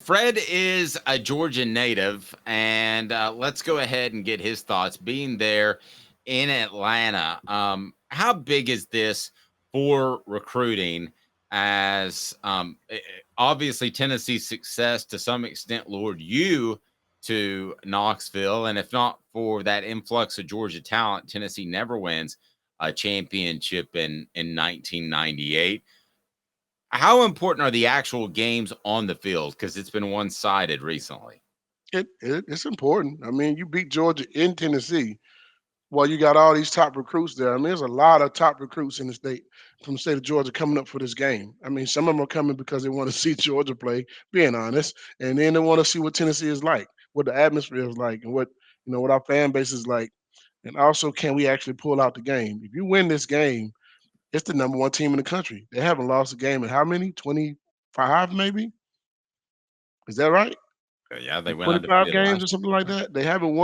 Fred is a Georgia native, and let's go ahead and get his thoughts. Being there in Atlanta, how big is this for recruiting? As obviously Tennessee's success to some extent lured you to Knoxville, and if not for that influx of Georgia talent, Tennessee never wins a championship in 1998. How important are the actual games on the field? Because it's been one-sided recently. It's important. I mean, you beat Georgia in Tennessee. Well, you got all these top recruits there. I mean, there's a lot of top recruits in the state from the state of Georgia coming up for this game. I mean, some of them are coming because they want to see Georgia play, being honest, and then they want to see what Tennessee is like, what the atmosphere is like, and what our fan base is like, and also can we actually pull out the game? If you win this game, it's the number one team in the country. They haven't lost a game in how many? 25 maybe? Is that right? Yeah, they went 25 undefeated games or last something like that. They haven't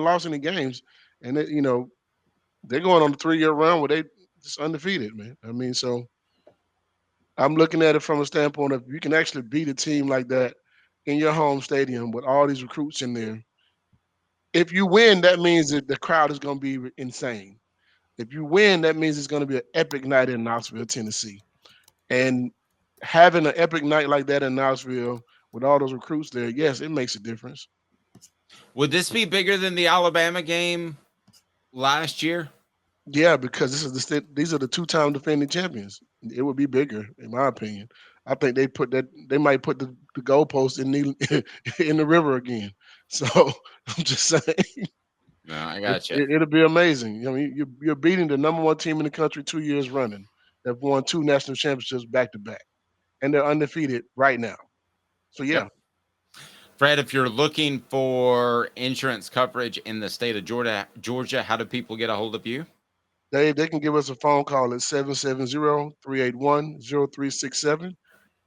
lost any games, and they're going on a 3-year run where they just undefeated, man. I mean, so I'm looking at it from a standpoint of you can actually beat a team like that in your home stadium with all these recruits in there. If you win, that means that the crowd is going to be insane. If you win, that means it's going to be an epic night in Knoxville, Tennessee. And having an epic night like that in Knoxville with all those recruits there, yes, it makes a difference. year. Would this be bigger than the Alabama game last year? Yeah, because these are the two-time defending champions. It would be bigger, in my opinion. I think they might put the goalpost in the in the river again. So I'm just saying No, I got you. it'll be amazing. I mean, you're beating the number one team in the country 2 years running. They've won two national championships back to back, and they're undefeated right now. So yeah, Yep. Fred, if you're looking for insurance coverage in the state of Georgia, how do people get a hold of you? they can give us a phone call at 770-381-0367.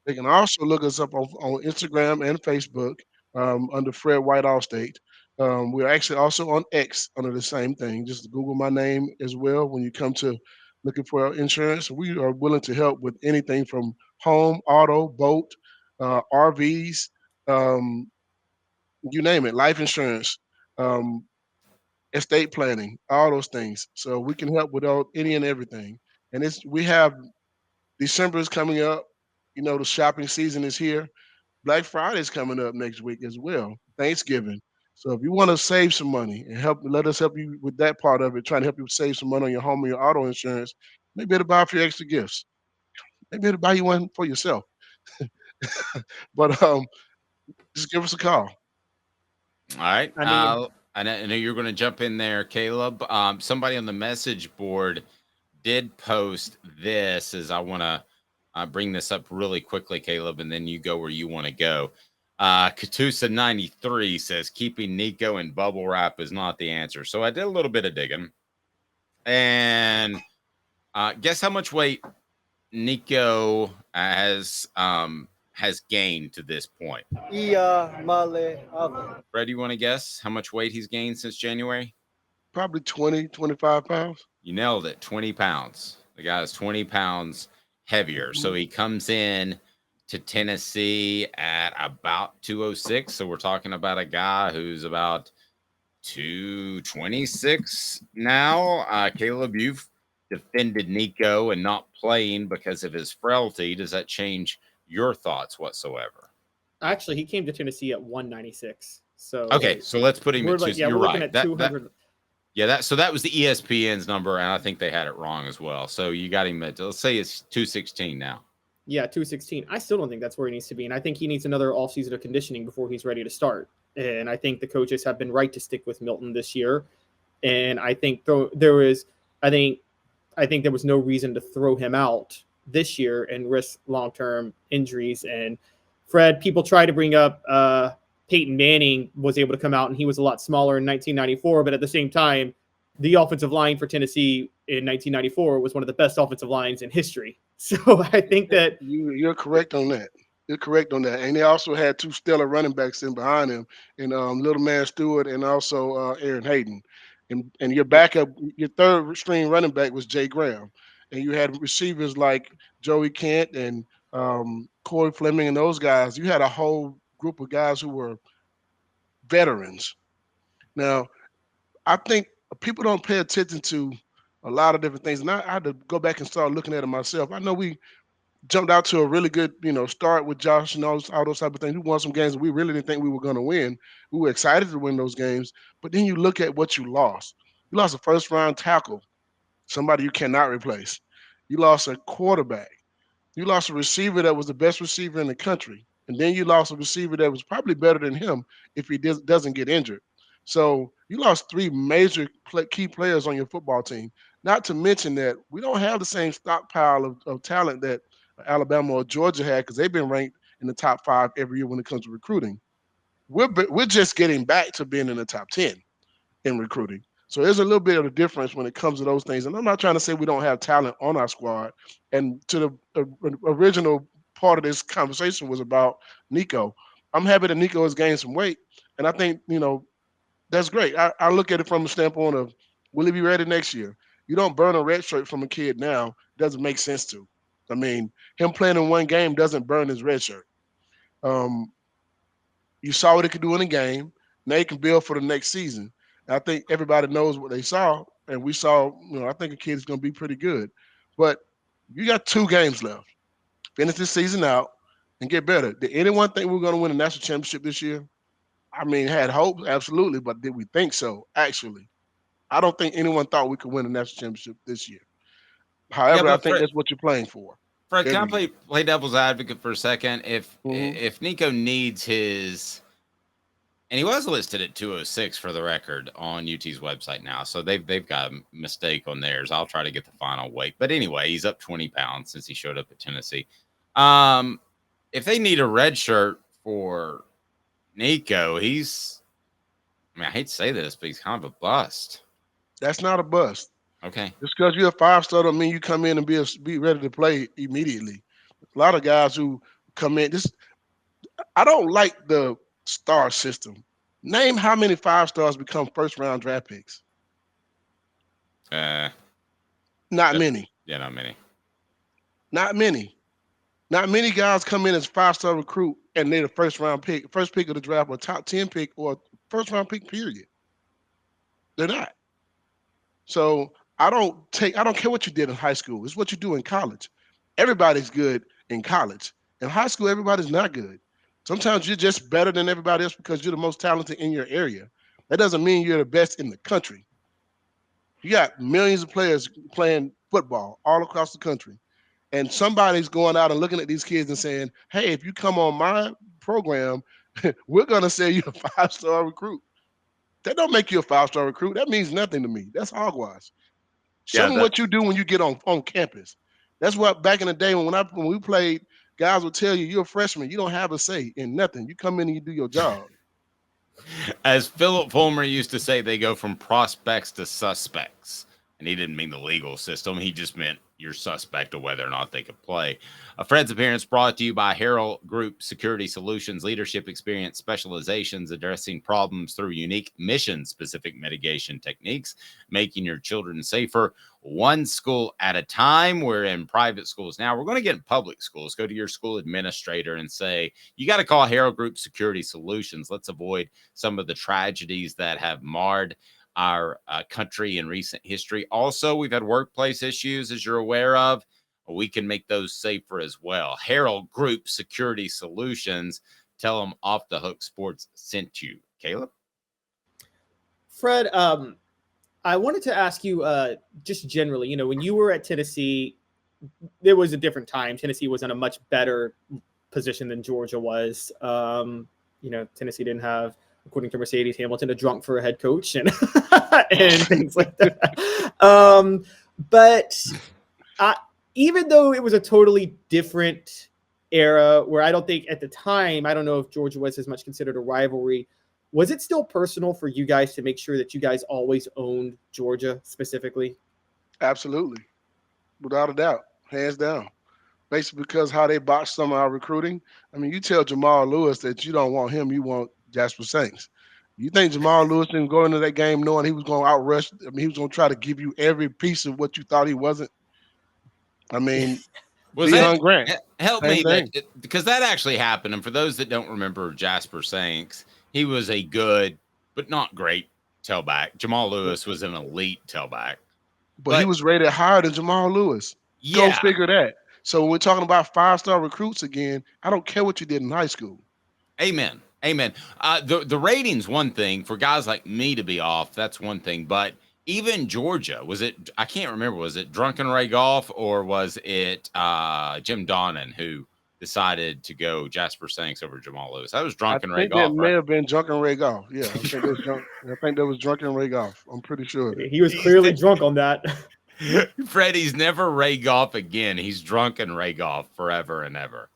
They can also look us up on Instagram and Facebook under Fred White Allstate. We're actually also on X under the same thing. Just Google my name as well when you come to looking for insurance. We are willing to help with anything from home, auto, boat, RVs, um, you name it, life insurance, um, estate planning, all those things. So we can help with any and everything. And we have December is coming up. The shopping season is here. Black Friday is coming up next week as well. Thanksgiving. So if you want to save some money and let us help you with that part of it, trying to help you save some money on your home and your auto insurance, maybe it'll buy a few extra gifts. Maybe it'll buy you one for yourself. But just give us a call. All right. I mean, I know you're going to jump in there, Caleb. Somebody on the message board did post this as I want to bring this up really quickly, Caleb, and then you go where you want to go. Katusa93 says keeping Nico in bubble wrap is not the answer. So I did a little bit of digging. And guess how much weight Nico has gained to this point? Fred, you want to guess how much weight he's gained since January? Probably 20, 25 pounds. You nailed it. 20 pounds. The guy is 20 pounds heavier. So he comes in to Tennessee at about 206. So we're talking about a guy who's about 226 now. Caleb, you've defended Nico and not playing because of his frailty. Does that change your thoughts whatsoever? actually, he came to Tennessee at 196. So Okay, so let's put him we're at like, two. yeah, You're we're looking right. at 200. So that was the ESPN's number, and I think they had it wrong as well. So you got him at, let's say it's 216 now. Yeah, 216. I still don't think that's where he needs to be. And I think he needs another offseason of conditioning before he's ready to start. And I think the coaches have been right to stick with Milton this year. And I think I think there was no reason to throw him out this year and risk long-term injuries. And Fred, people try to bring up Peyton Manning was able to come out and he was a lot smaller in 1994. But at the same time, the offensive line for Tennessee in 1994 was one of the best offensive lines in history. So I think that You're correct on that. You're correct on that. And they also had two stellar running backs in behind him, and little man Stewart and also Aaron Hayden. And your backup, your third string running back was Jay Graham. And you had receivers like Joey Kent and Corey Fleming and those guys. You had a whole group of guys who were veterans. Now, I think people don't pay attention to a lot of different things, and I had to go back and start looking at it myself. I know we jumped out to a really good, start with Josh and all those type of things. We won some games that we really didn't think we were going to win. We were excited to win those games, but then you look at what you lost. You lost a first round tackle, somebody you cannot replace. You lost a quarterback. You lost a receiver that was the best receiver in the country. And then you lost a receiver that was probably better than him if he doesn't get injured. So you lost three major key players on your football team. Not to mention that we don't have the same stockpile of talent that Alabama or Georgia had because they've been ranked in the top 5 every year when it comes to recruiting. We're just getting back to being in the top 10 in recruiting. So there's a little bit of a difference when it comes to those things. And I'm not trying to say we don't have talent on our squad. And to the original part of this conversation was about Nico. I'm happy that Nico has gained some weight. And I think, that's great. I look at it from the standpoint of, will he be ready next year? You don't burn a red shirt from a kid now. It doesn't make sense to. I mean, him playing in one game doesn't burn his red shirt. You saw what he could do in a game. Now you can build for the next season. And I think everybody knows what they saw, and we saw. I think a kid is going to be pretty good. But you got 2 games left. Finish this season out and get better. Did anyone think we were going to win a national championship this year? I mean, had hope, absolutely, but did we think so? Actually, I don't think anyone thought we could win a national championship this year. However, I think that's what you're playing for. Fred, can I play devil's advocate for a second? If Nico needs his, and he was listed at 206 for the record on UT's website now, so they've got a mistake on theirs. I'll try to get the final weight, but anyway, he's up 20 pounds since he showed up at Tennessee. If they need a red shirt for Nico, I hate to say this, but he's kind of a bust. That's not a bust. Okay. Just because you're a 5-star don't mean you come in and be ready to play immediately. A lot of guys who come in, I don't like the star system. Name how many 5-stars become first-round draft picks. Not many. Yeah, not many. Not many. Not many guys come in as 5-star recruit and they're the first pick of the draft, or top 10 pick, or first-round pick, period. They're not. So I don't care what you did in high school. It's what you do in college. Everybody's good in college. In high school, everybody's not good. Sometimes you're just better than everybody else because you're the most talented in your area. That doesn't mean you're the best in the country. You got millions of players playing football all across the country. And somebody's going out and looking at these kids and saying, hey, if you come on my program, we're going to say you're a 5-star recruit. That don't make you a 5-star recruit. That means nothing to me. That's hogwash. Show me what you do when you get on campus. That's what back in the day when we played, guys would tell you, you're a freshman. You don't have a say in nothing. You come in and you do your job. As Philip Fulmer used to say, they go from prospects to suspects. And he didn't mean the legal system. He just meant you're suspect of whether or not they could play. Fred's appearance brought to you by Apparel Group Security Solutions, leadership experience, specializations, addressing problems through unique mission-specific mitigation techniques, making your children safer one school at a time. We're in private schools now. We're going to get in public schools. Go to your school administrator and say, you got to call Apparel Group Security Solutions. Let's avoid some of the tragedies that have marred our country in recent history. Also, we've had workplace issues, as you're aware of. We can make those safer as well. Herald Group Security Solutions. Tell them Off the Hook Sports sent you. Caleb? Fred, I wanted to ask you just generally, when you were at Tennessee, there was a different time. Tennessee was in a much better position than Georgia was. Tennessee didn't have, according to Mercedes Hamilton, a drunk for a head coach and and things like that. But even though it was a totally different era where I don't think at the time, I don't know if Georgia was as much considered a rivalry, was it still personal for you guys to make sure that you guys always owned Georgia specifically? Absolutely. Without a doubt. Hands down. Basically because how they botched some of our recruiting. I mean, you tell Jamal Lewis that you don't want him, you want Jasper Saints. You think Jamal Lewis didn't go into that game knowing he was going to outrush? I mean, he was going to try to give you every piece of what you thought he wasn't. I mean, Was Deon Grant, help same me thing. because that actually happened. And for those that don't remember Jasper Sanks, he was a good but not great tailback. Jamal Lewis was an elite tailback. But he was rated higher than Jamal Lewis. Go Yeah, figure that. So when we're talking about 5-star recruits again, I don't care what you did in high school. amen. Amen. The rating's one thing for guys like me to be off. That's one thing. But even Georgia, was it? I can't remember. Was it Drunken Ray Goff or was it Jim Donnan who decided to go Jasper Sanks over Jamal Lewis? That was I Drunken Ray think that Goff, may right? have been Drunken Ray Goff. Yeah, I think that was Drunken Ray Goff. I'm pretty sure. He was clearly drunk on that. Freddie's never Ray Goff again. He's Drunken Ray Goff forever and ever.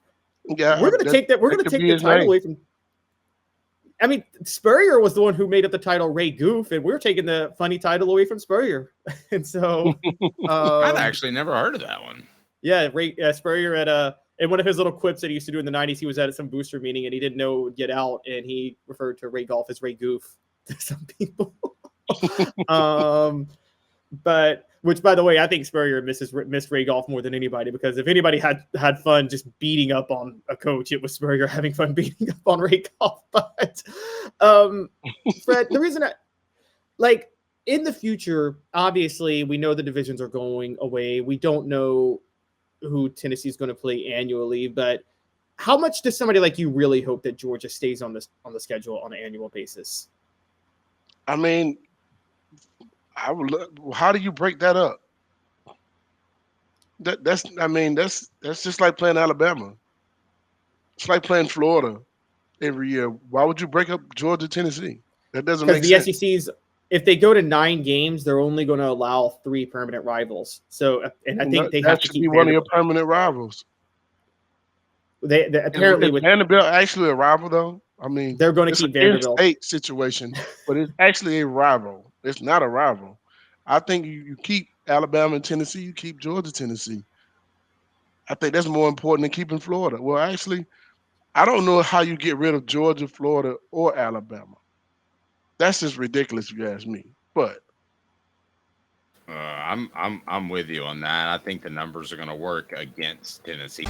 Yeah, We're going to take that. We're going to take the title away from. I mean, Spurrier was the one who made up the title Ray Goof, and we're taking the funny title away from Spurrier. And so, I'd actually never heard of that one. Yeah, Spurrier in one of his little quips that he used to do in the 90s, he was at some booster meeting and he didn't know it would get out, and he referred to Ray Goff as Ray Goof to some people. But which, by the way, I think Spurrier missed Ray Goff more than anybody, because if anybody had fun just beating up on a coach, it was Spurrier having fun beating up on Ray Goff. But Fred, the reason in the future, obviously, we know the divisions are going away. We don't know who Tennessee's going to play annually, but how much does somebody like you really hope that Georgia stays on the schedule on an annual basis? I mean, how do you break that up? That's just like playing Alabama. It's like playing Florida every year. Why would you break up Georgia, Tennessee? That doesn't make sense. Because the SEC's, if they go to 9 games, they're only going to allow 3 permanent rivals. So, and I think they have to keep one of your permanent rivals. They apparently is Vanderbilt actually a rival though. I mean, they're going to keep Vanderbilt. State situation, but it's actually a rival. It's not a rival. I think you keep Alabama and Tennessee. You keep Georgia, Tennessee. I think that's more important than keeping Florida. Well, actually, I don't know how you get rid of Georgia, Florida, or Alabama. That's just ridiculous if you ask me. But I'm with you on that. I think the numbers are going to work against Tennessee.